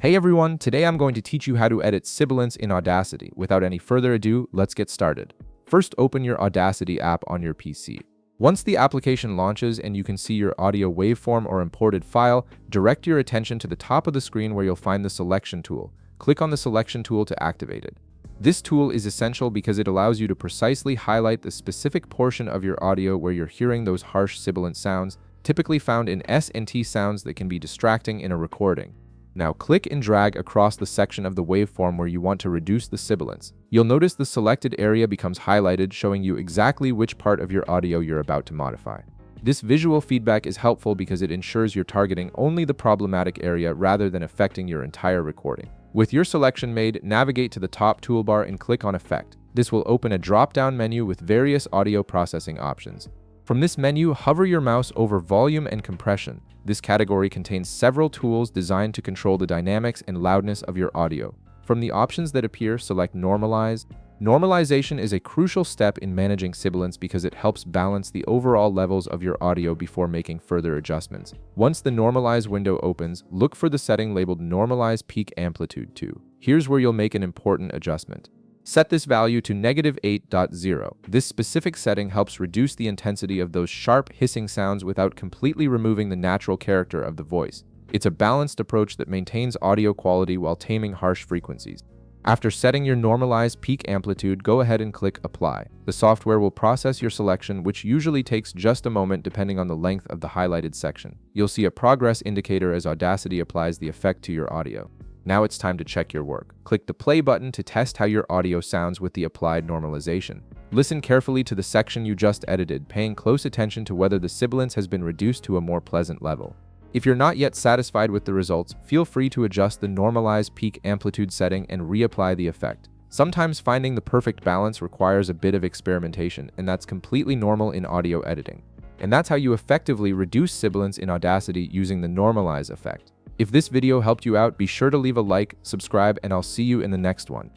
Hey everyone, today I'm going to teach you how to edit sibilance in Audacity. Without any further ado, let's get started. First, open your Audacity app on your PC. Once the application launches and you can see your audio waveform or imported file, direct your attention to the top of the screen where you'll find the selection tool. Click on the selection tool to activate it. This tool is essential because it allows you to precisely highlight the specific portion of your audio where you're hearing those harsh sibilant sounds, typically found in S and T sounds that can be distracting in a recording. Now click and drag across the section of the waveform where you want to reduce the sibilance. You'll notice the selected area becomes highlighted, showing you exactly which part of your audio you're about to modify. This visual feedback is helpful because it ensures you're targeting only the problematic area rather than affecting your entire recording. With your selection made, navigate to the top toolbar and click on Effect. This will open a drop-down menu with various audio processing options. From this menu, hover your mouse over Volume and Compression. This category contains several tools designed to control the dynamics and loudness of your audio. From the options that appear, select Normalize. Normalization is a crucial step in managing sibilance because it helps balance the overall levels of your audio before making further adjustments. Once the Normalize window opens, look for the setting labeled Normalize Peak Amplitude 2. Here's where you'll make an important adjustment. Set this value to -8.0. This specific setting helps reduce the intensity of those sharp, hissing sounds without completely removing the natural character of the voice. It's a balanced approach that maintains audio quality while taming harsh frequencies. After setting your normalized peak amplitude, go ahead and click Apply. The software will process your selection, which usually takes just a moment depending on the length of the highlighted section. You'll see a progress indicator as Audacity applies the effect to your audio. Now it's time to check your work. Click the play button to test how your audio sounds with the applied normalization. Listen carefully to the section you just edited, paying close attention to whether the sibilance has been reduced to a more pleasant level. If you're not yet satisfied with the results, feel free to adjust the normalized peak amplitude setting and reapply the effect. Sometimes finding the perfect balance requires a bit of experimentation, and that's completely normal in audio editing. And that's how you effectively reduce sibilance in Audacity using the normalize effect. If this video helped you out, be sure to leave a like, subscribe, and I'll see you in the next one.